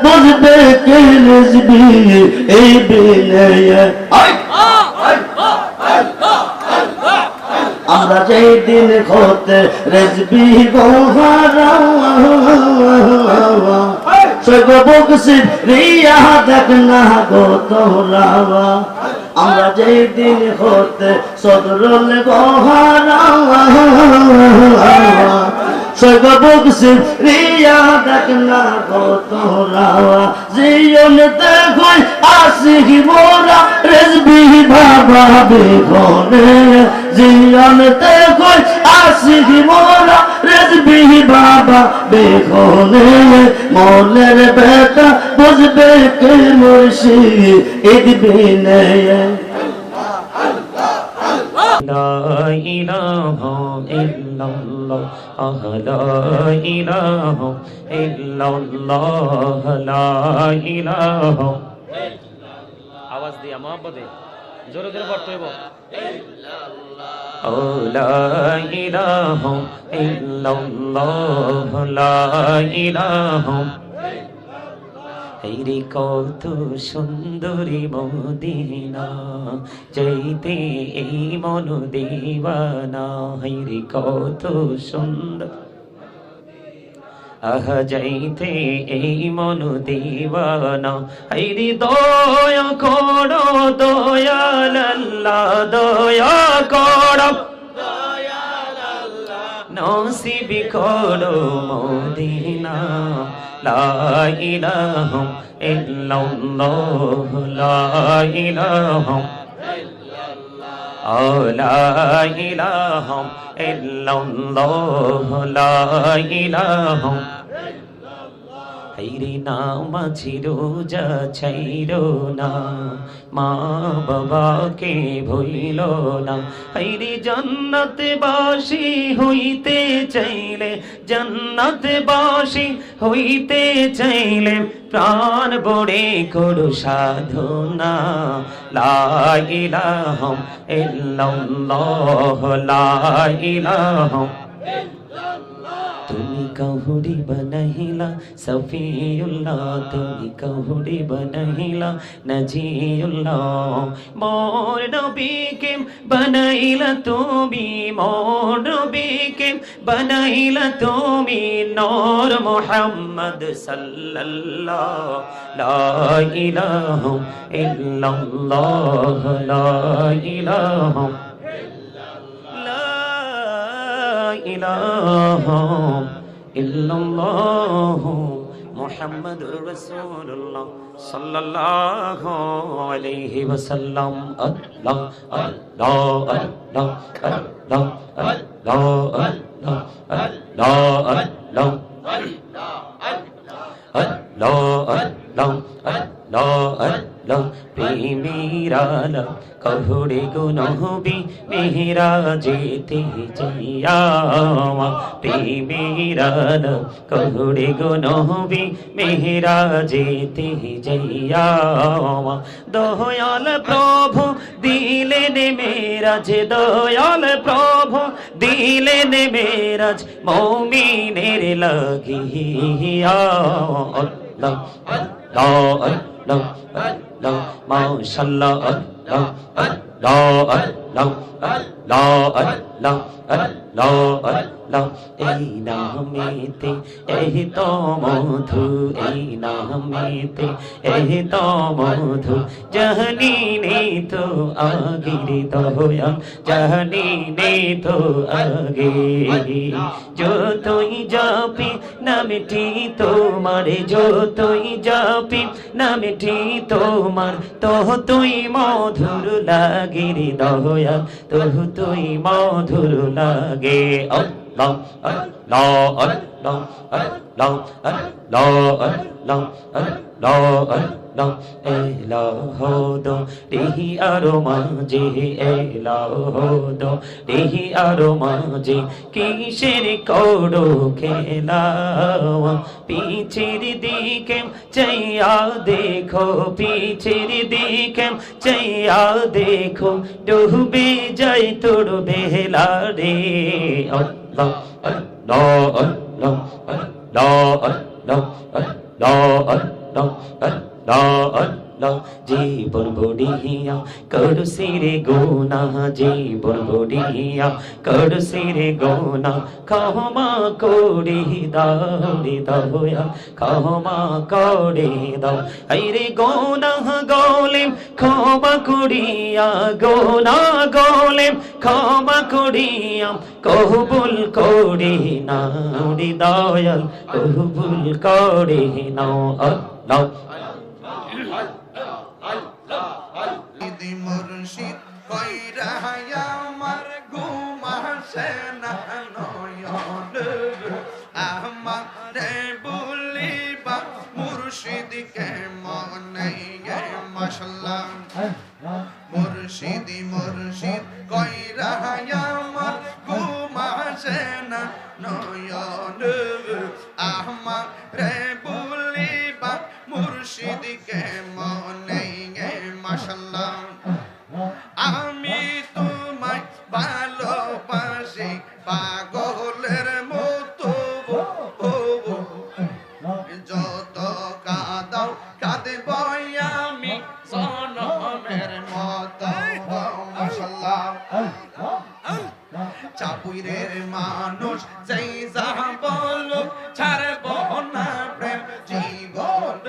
বুঝবে কে রেজবি এই বিনয়ে। আমরা যেই দিন হতে রেজবি গোহারা সর্ববকসির রিয়া দেখ না গো তোরা। আমরা যেই দিন হতে সদরুল গোহারা সর্ববকসির রিয়া দেখ না গো তোরা। জীবন দেখই আসি মোরা রেজবি বাবা বিঘনে। জীবন দেখই আসি মোরা রেজবি বাবা বিঘনে। মনের বেটা বুঝবে কে মুর্শিদ ঈদ বিনয়ে। লা ইলাহা ইল্লাল্লাহ লা ইলাহা ইল্লাল্লাহ লা ইলাহা। আওয়াজ দিয়া মহব্বতে জোরে জোরে পড়তে হইব। ও লা ইলাহা ইল্লাল্লাহ লা ইলাহা। হেরি কত সুন্দরী মদিনা যাইতে এই মন দিবানা। হেরি কত সুন্দর আহ যাইতে এই মন দিবানা। হেরি দয়া করো দয়াল আল্লাহ দয়া করো নসিব করো মদিনা। লা ইলাহা ইল্লাল্লাহ লা ইলাহা লা ইলাহা ইল্লাল্লাহ লা ইলাহা। হাইরে নামাজি রোজা ছাইরো না মা বাবাকে ভুইলো না। হাইরে জান্নাতে বাসী হইতে চাইলে জান্নাতে বাসী হইতে চাইলে প্রাণ বড়ে করো সাধনা। লা ইলাহা ইল্লাল্লাহ লা ইলাহা। তুমি কাহুরি বনাইলা সফিউল্লাহ তুমি কাহুরি বনাইলা নজিউল্লাহ। মোর নবীকে বনাইলা তুমি মোর নবীকে বনাইলা তুমি নূর মুহাম্মদ সাল্লাল্লাহ। লা ইলাহা ইল্লাল্লাহ লা ইলাহা ইলাহা ইল্লাল্লাহু মুহাম্মাদুর রাসূলুল্লাহ সাল্লাল্লাহু আলাইহি ওয়াসাল্লাম। আল্লাহ আল্লাহ আল্লাহ আল্লাহ আল্লাহ আল্লাহ আল্লাহ আল্লাহ আল্লাহ আল্লাহ। প্রেমেরালা কহুড়ে গো নহবি মেহরা যেতে যাইয়া। প্রেমেরালা কহুড়ে গো নহবি মেহরা যেতে যাইয়া। দয়াল প্রভু দিলেন মেরাজ দয়াল প্রভু দিলেন মেরাজ মুমিনের লাগিয়া। আল্লাহ আল্লাহ আল্লাহ আল্লাহ মাশাআল্লাহ আল্লাহ আল্লাহ আল্লাহ আল্লাহ আল্লাহ আল্লাহ আল্লাহ। এই নামেতে এই তো মধু এই নামেতে এই তো মধু। জানি নেই তো আগের দয়াল জানি নেই তো আগে। যতই যাপি নামটি তোমার যতই যাপি নামটি তোমার ততই মধুর লাগে রে দয়াল ততই মধুর লাগে। আল্লাহ আল্লাহ আল্লাহ আল্লাহ আল্লাহ আল্লাহ আল্লাহ আল্লাহ। এলাহো দো দেহি আরো মাঝে এলাহো দো দেহি আরো মাঝে কিসের করো খেলা। পিছের দিকে চাইয়া দেখো পিছের দিকে চাইয়া দেখো ডুবে যাই তোর বেলা রে। আল্লাহ আল্লাহ আল্লাহ আল্লাহ আল্লাহ জীবন বড়িয়া করছি রে গোনা, জীবন বড়িয়া করছি রে গোনা, ক্ষমা করে দাও রে দয়া, ক্ষমা করে দাও। আইরে গোনা গোলেম ক্ষমা করিয়া, গোনা গোলেম ক্ষমা করিয়া, কবুল করে নাও রে দয়াল, কবুল করে নাও আল্লাহ। মুর্শিদ কইরা আমার ঘুম আসে না নয়ন, আমারে বলিবা মুর্শিদকে মনে মাশাআল্লাহ। মুর্শিদ মুর্শিদ কইরা আমার ঘুম আসে না নয়ন, আমারে বলিবা মুর্শিদকে মনে মাশাআল্লাহ। আমি তোমায় ভালোবাসি পাগলের মতো, যত কাঁদাও কাঁদব আমি সনমের মতো মাশাআল্লাহ। চাপুইরের মানুষ যেই যা বলো ছাড়ব না প্রেম জীবন,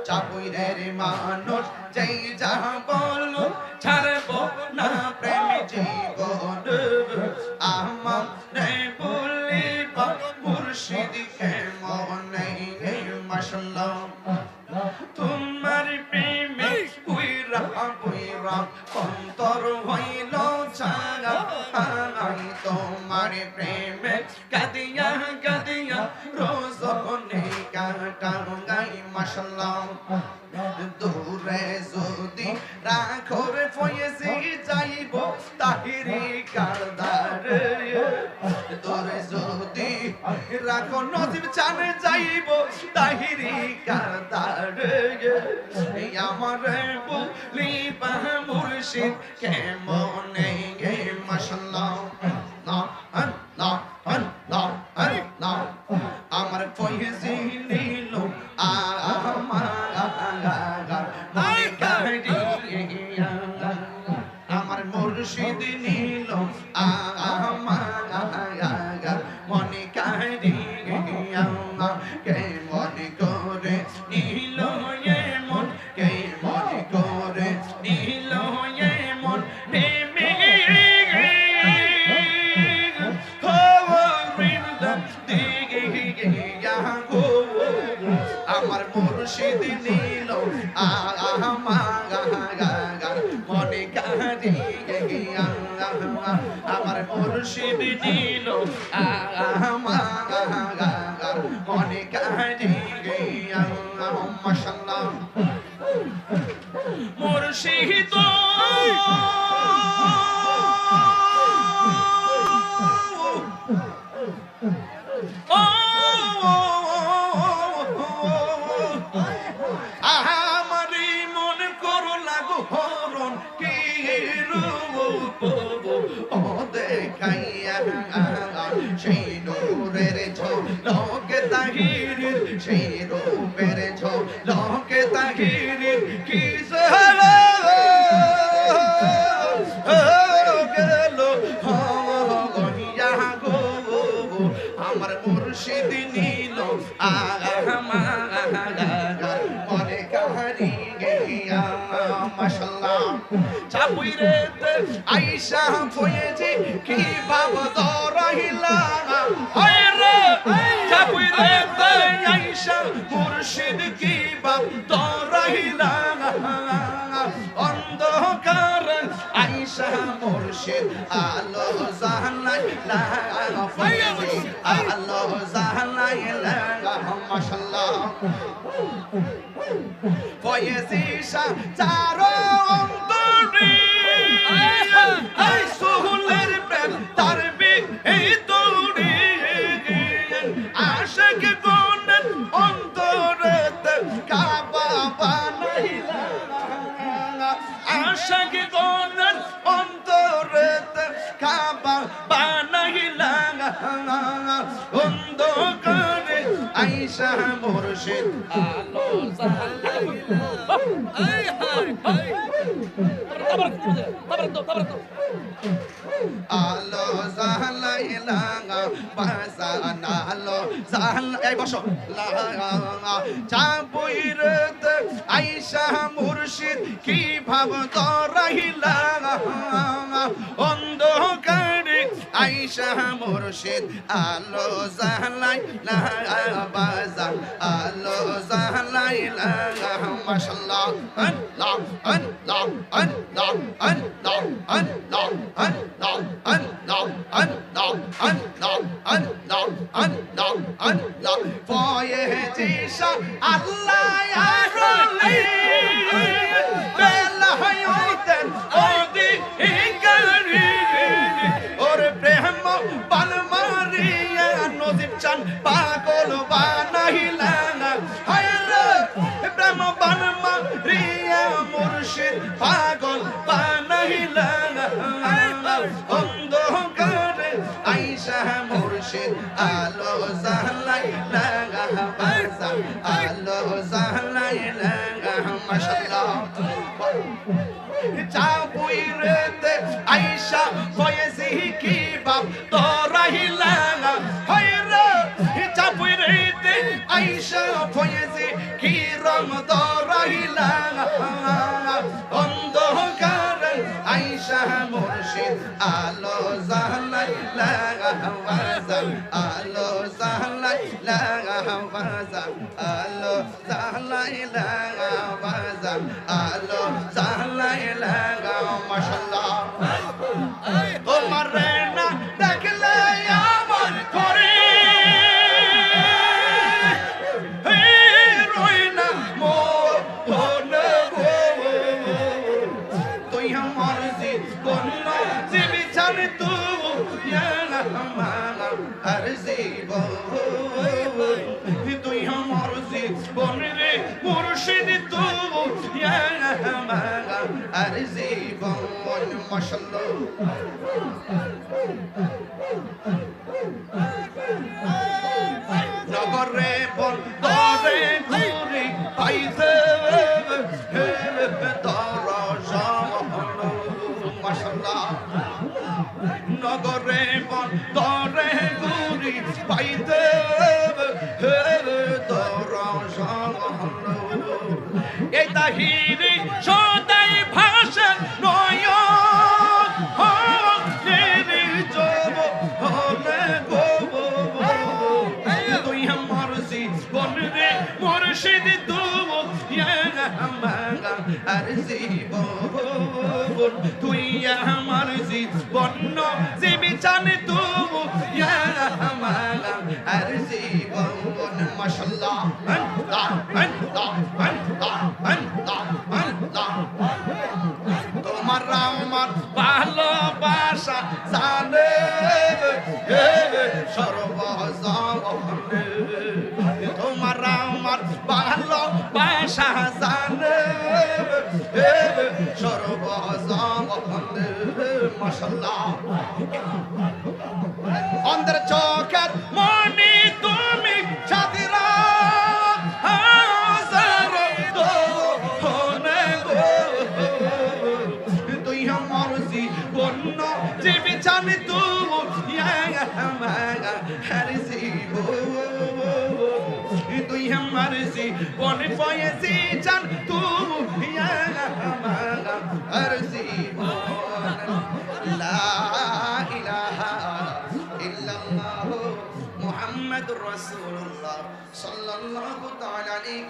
চাপুইরের মানুষ যেই যা বলো ছাড়ব না প্রেম জীবন, আমারে বলিবা মুর্শিদকে মনে মাশাআল্লাহ। তোমার প্রেমে পুইরা পুইরা অন্তর হইল ছাগা, তোমার প্রেমে কাঁদিয়া কাঁদিয়া রোজনে কাটাই মাশাআল্লাহ। দূরে যদি রাখো রে ফয়েজি যাইব তাহিরি কারদার, দূরে যদি রাখো নজিব চানে যাইব তাহিরি কারদার, আমার বলিবা মুর্শিদ কে মনে মাশাআল্লাহ। আমার ফয়েজি নীল আমার মুর্শিদ নীল মনে কারিয়া, কে মনে করে নীল মন, কে মনে করে নীল মন, আমার মুর্শিদ নীল মনে কারিয়া, আমার মুর্শিদ নীল মনে কারিয়া মাশাআল্লাহ। মুর্শিদ আমারি মন করো লাগো হরণ কি রূপ ও দেখাইয়া, সেই নূরের ঝলকে তাহিরির, সেই রূপের ঝলকে তাহিরির কি গেল গো, আমার মুর্শিদ নীল মনে কারিয়া মাশাআল্লাহ। চাপুইরেতে আইসা ফয়েজি কি ভাব দরাইলা, চাপুইরেতে আইসা মুর্শিদ কি ভাব দরাইলা, অন্ধকার আইসা মুর্শিদ আলো জানাইলা, ফয়েজি আলো জানাইলা মাশাআল্লাহ। ফয়েজি চারো অন্তরে এই সুহুলের প্রেম তার এই তোরে, আশিক গনের অন্তরেতে কাবা বানাইলা, আশিক গনের অন্তরেতে কাবা বানাইলা, অন্ধকারে আইসা মুর্শিদ আলো আলো জালাইলা বাজান আলো জালা এই বসো চাপুইরত আইসা মুর্শিদ কি ভাব তরাইলা অন্ধকারে আইসা মুর্শিদ আলো জালাইলা বাজান আলো জালাইলা মাশাআল্লাহ আল্লাহ আল্লাহ আল্লাহ আল্লাহ আল্লাহ আল্লাহ আল্লাহ আল্লাহ আল্লাহ আল্লাহ আল্লাহ আল্লাহ ফয়েজিশা আল্লাহ আরলি বেলা হইতেন ওদি ইকারি ওর প্রেম বান মারিয়া নজিব চান পাগল বানাইলেন হায়রে প্রেম বান মারিয়া মুর্শিদ পাগল বানাইলেন অন্ধকারে আইসা মুর্শিদ আলো জালাইলা বাজান আলো জালাইলা মাশাআল্লাহ চাপুইরতে আইসা ফয়েজি কি বাপ তরাইলা হায়রে চাপুইরতে আইসা ফয়েজি কি রং তরাইলা অন্ধকারে আইসা মুর্শিদ আলো জালাইলা বাজান আলো জালাইলা বাজান আলো জালাইলা বাজান আলো জালাইলা মাশাআল্লাহ তোমার না দেখলে আমার করে রইনা মোহন গো তুই আমার জীবন জীবিছান তু আর জীবন তুই আমার জীবন রে মুর্শিদ তু আর জীবন মাশাআল্লাহ নগরে বন্দরে ঘুরি পাইতে মাশাআল্লাহ নগরে বন্দরে ঘুরি পাইতে এই তাহিরি সদাই ভাষা নয় তুই আমার জীবন রে মুর্শিদ তু আর জীবন তুই আমার জীবন জীবিছান তু আর জীবন মাশাআল্লাহ আল্লাহ আল্লাহ আল্লাহ আল্লাহ আল্লাহ তোমার আমার ভালোবাসা জানে সর্বজনে তোমার আমার ভালোবাসা জানে সর্বজনে মাশাআল্লাহ অন্তর চোখের মনি তুমি ছাতিরা তুই আমার জীবন জীবিছান তু আর জীবন তুই আমার জীবন ফয়েজি চান তু আর জীবন লা ইলাহা ইল্লাল্লাহ মুহাম্মাদুর রাসূলুল্লাহ সাল্লাল্লাহু তাআলা আলাইহি